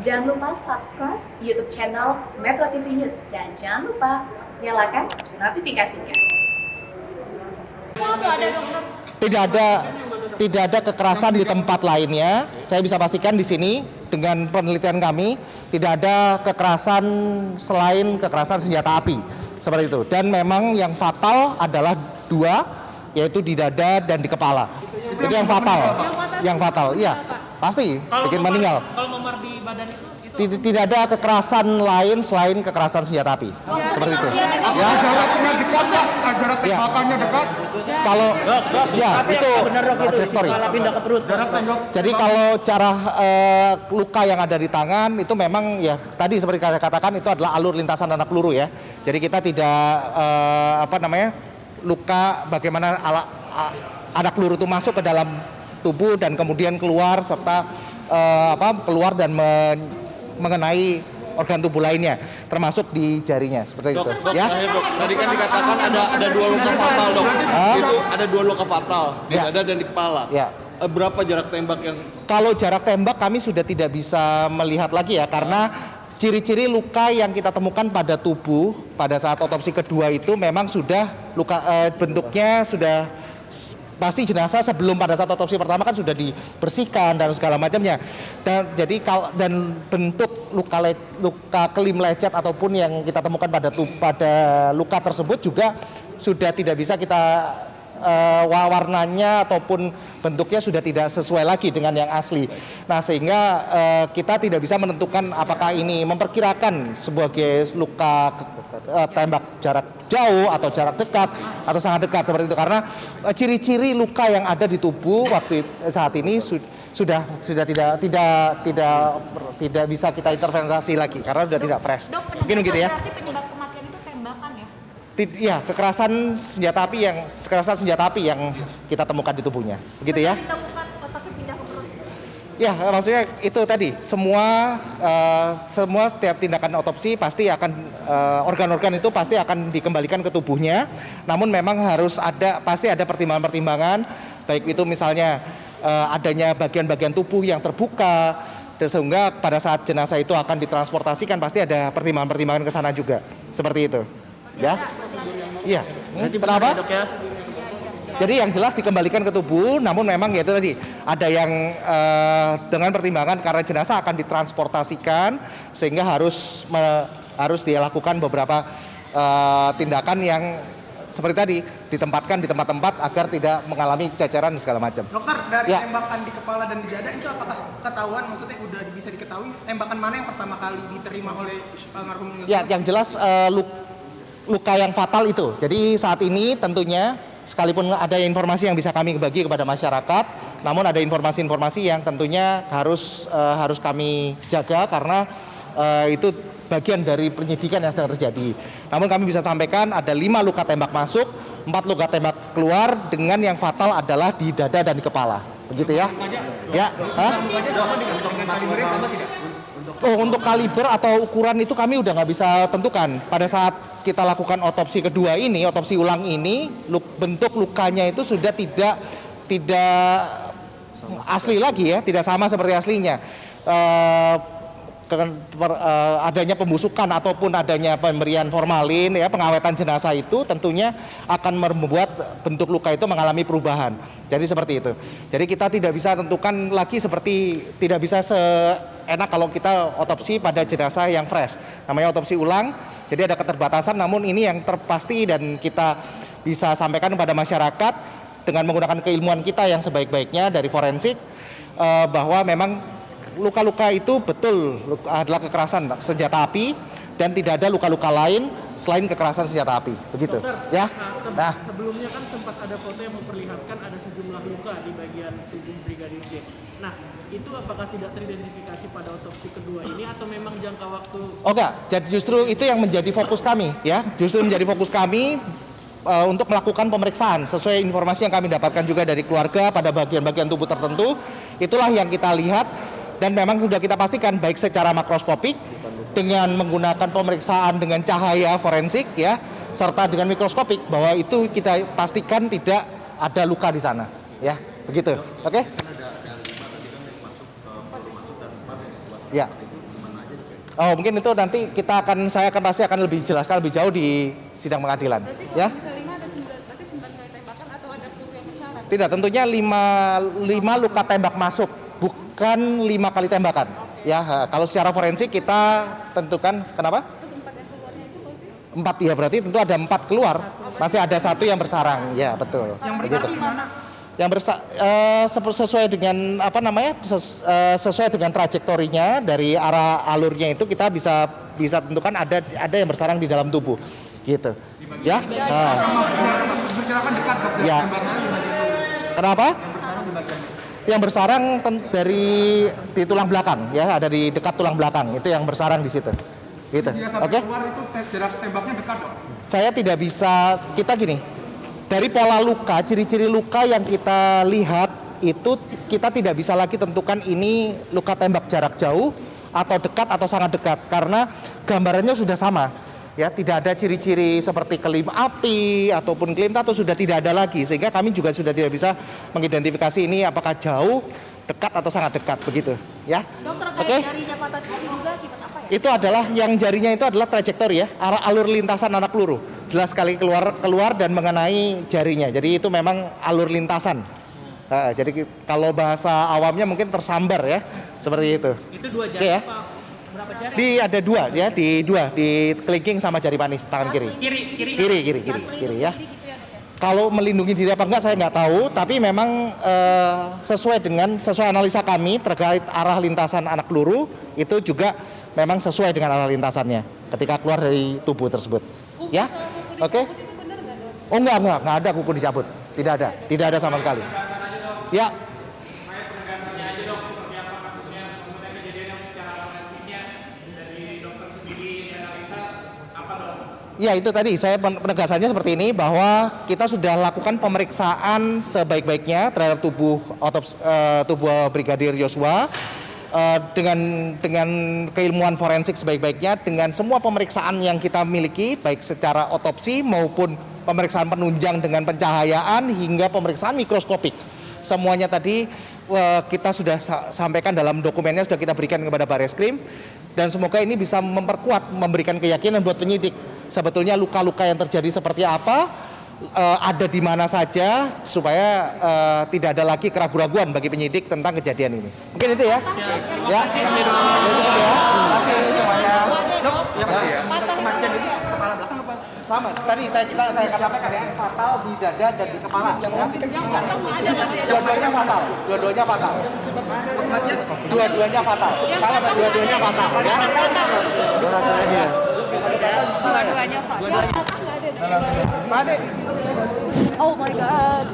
Jangan lupa subscribe YouTube channel Metro TV News dan jangan lupa nyalakan notifikasinya. Tidak ada kekerasan di tempat lainnya. Saya bisa pastikan di sini dengan penelitian kami tidak ada kekerasan selain kekerasan senjata api seperti itu. Dan memang yang fatal adalah dua, yaitu di dada dan di kepala. Itu yang fatal. Yang fatal, iya pasti bikin meninggal. Kalau memar di badan itu Tidak ada kekerasan lain selain kekerasan senjata api seperti itu. Ya. Jaraknya dekat nggak? Jarak tembakannya dekat? Kalau ya itu trajektori. Jarak tembak. Jadi kalau cara luka yang ada di tangan itu memang ya tadi seperti saya katakan itu adalah alur lintasan anak peluru ya. Jadi kita tidak luka bagaimana anak peluru itu masuk ke dalam tubuh dan kemudian keluar serta keluar dan mengenai organ tubuh lainnya, termasuk di jarinya, seperti itu. Ya. Tadi kan dikatakan ada dua luka fatal, dok. Itu ada dua luka fatal di dada dan di kepala. Ya. Berapa jarak tembak yang? Kalau jarak tembak kami sudah tidak bisa melihat lagi ya, karena ciri-ciri luka yang kita temukan pada tubuh pada saat otopsi kedua itu memang sudah luka bentuknya sudah pasti jenazah sebelum pada saat otopsi pertama kan sudah dibersihkan dan segala macamnya. Dan jadi dan bentuk luka kelim lecet ataupun yang kita temukan pada luka tersebut juga sudah tidak bisa kita warnanya ataupun bentuknya sudah tidak sesuai lagi dengan yang asli. Nah, sehingga kita tidak bisa menentukan apakah ini memperkirakan sebagai luka tembak jarak jauh atau jarak dekat atau sangat dekat seperti itu, karena ciri-ciri luka yang ada di tubuh saat ini sudah tidak bisa kita intervensi lagi karena sudah tidak fresh. Mungkin begitu ya. Berarti penyebab kematian itu tembakan ya? Ya, kekerasan senjata api yang kita temukan di tubuhnya, begitu ya. Ditemukan otaknya pindah ke perut. Ya, maksudnya itu tadi semua setiap tindakan otopsi pasti akan organ-organ itu pasti akan dikembalikan ke tubuhnya. Namun memang pasti ada pertimbangan-pertimbangan, baik itu misalnya adanya bagian-bagian tubuh yang terbuka, sehingga pada saat jenazah itu akan ditransportasikan pasti ada pertimbangan-pertimbangan ke sana juga, seperti itu. Ya, iya. Kenapa? Jadi yang jelas dikembalikan ke tubuh, namun memang ya itu tadi ada yang dengan pertimbangan karena jenazah akan ditransportasikan sehingga harus dilakukan beberapa tindakan yang seperti tadi ditempatkan di tempat-tempat agar tidak mengalami ceceran dan segala macam. Dokter, dari Ya. tembakan di kepala dan di dada itu apakah ketahuan, maksudnya udah bisa diketahui tembakan mana yang pertama kali diterima oleh almarhum Yosua? Ya, yang jelas luka yang fatal itu. Jadi saat ini tentunya sekalipun ada informasi yang bisa kami bagi kepada masyarakat, namun ada informasi-informasi yang tentunya harus kami jaga karena itu bagian dari penyidikan yang sedang terjadi. Namun kami bisa sampaikan ada 5 luka tembak masuk, 4 luka tembak keluar dengan yang fatal adalah di dada dan di kepala. Begitu ya? Ya. Untuk kaliber atau ukuran itu kami udah nggak bisa tentukan. Pada saat kita lakukan otopsi kedua ini, otopsi ulang ini, bentuk lukanya itu sudah tidak asli lagi ya, tidak sama seperti aslinya. Adanya pembusukan ataupun adanya pemberian formalin ya, pengawetan jenazah itu tentunya akan membuat bentuk luka itu mengalami perubahan. Jadi seperti itu. Jadi kita tidak bisa tentukan lagi tidak bisa seenak kalau kita otopsi pada jenazah yang fresh. Namanya otopsi ulang. Jadi ada keterbatasan, namun ini yang terpasti dan kita bisa sampaikan kepada masyarakat dengan menggunakan keilmuan kita yang sebaik-baiknya dari forensik bahwa memang luka-luka itu betul adalah kekerasan senjata api dan tidak ada luka-luka lain selain kekerasan senjata api. Begitu. Dokter, Ya. Nah, sebelumnya kan sempat ada foto yang memperlihatkan ada sejumlah luka di bagian tubuh Brigadir J. Nah, itu apakah tidak teridentifikasi pada otopsi kedua ini atau memang jangka waktu? oh enggak, jadi justru itu yang menjadi fokus kami ya. Justru menjadi fokus kami untuk melakukan pemeriksaan sesuai informasi yang kami dapatkan juga dari keluarga pada bagian-bagian tubuh tertentu. Itulah yang kita lihat dan memang sudah kita pastikan baik secara makroskopik dengan menggunakan pemeriksaan dengan cahaya forensik ya, serta dengan mikroskopik bahwa itu kita pastikan tidak ada luka di sana ya. Begitu. Oke? Ya. Oh, mungkin itu nanti saya pasti akan lebih jelaskan lebih jauh di sidang pengadilan. Ya. Berarti 9 kali tembakan atau ada peluru yang bersarang? Tidak, tentunya 5 luka tembak masuk, bukan 5 kali tembakan. Ya, kalau secara forensik kita tentukan kenapa? 4 ya, berarti tentu ada 4 keluar. Masih ada 1 yang bersarang. Ya, betul. Yang Begitu. bersarang di mana? Yang sesuai dengan sesuai dengan trajektorinya dari arah alurnya itu kita bisa tentukan ada yang bersarang di dalam tubuh, gitu. Ya. Perkirakan dekat dok. Ya. Kenapa? Yang bersarang di tulang belakang, ya, ada di dekat tulang belakang, itu yang bersarang di situ. Gitu. Oke? Keluar itu jarak tembaknya dekat dok. Saya tidak bisa, kita gini, dari pola luka, ciri-ciri luka yang kita lihat itu kita tidak bisa lagi tentukan ini luka tembak jarak jauh atau dekat atau sangat dekat karena gambarannya sudah sama. Ya, tidak ada ciri-ciri seperti kelim api ataupun kelim tato sudah tidak ada lagi sehingga kami juga sudah tidak bisa mengidentifikasi ini apakah jauh, dekat atau sangat dekat begitu, ya. Dokter, Oke. kayak jarinya patah itu juga akibat apa ya? Itu adalah yang jarinya itu adalah trajektori ya, alur lintasan anak peluru. Jelas sekali keluar dan mengenai jarinya. Jadi itu memang alur lintasan. Jadi kalau bahasa awamnya mungkin tersambar ya, seperti itu. Itu 2 jari Oke, ya. apa? Berapa jari? Ada 2 ya, di kelingking sama jari panis tangan kiri. Kiri ya. Jadi gitu ya dok ya? Kalau melindungi diri apa enggak saya nggak tahu, tapi memang sesuai analisa kami terkait arah lintasan anak peluru itu juga memang sesuai dengan arah lintasannya ketika keluar dari tubuh tersebut. Ya, oke? Itu benar nggak dok? Oh nggak ada kuku dicabut, tidak ada sama sekali. Ya. Ya itu tadi saya penegasannya seperti ini bahwa kita sudah lakukan pemeriksaan sebaik-baiknya terhadap tubuh Brigadir Yosua dengan keilmuan forensik sebaik-baiknya dengan semua pemeriksaan yang kita miliki baik secara otopsi maupun pemeriksaan penunjang dengan pencahayaan hingga pemeriksaan mikroskopik. Semuanya tadi kita sudah sampaikan dalam dokumennya sudah kita berikan kepada Barreskrim dan semoga ini bisa memberikan keyakinan buat penyidik sebetulnya luka-luka yang terjadi seperti apa, ada di mana saja supaya tidak ada lagi keraguan-raguan bagi penyidik tentang kejadian ini. Mungkin itu ya. Ya. Terima kasih semuanya. Kematian itu kepala belakang apa? Sama. Tadi saya katakan ya, fatal di dada dan di kepala. Ya. Dua-duanya fatal. Dua-duanya fatal. Dua-duanya fatal. Kepala dua-duanya fatal ya. Dua-duanya fatal. Dua-duanya pak. Mana? Oh my god.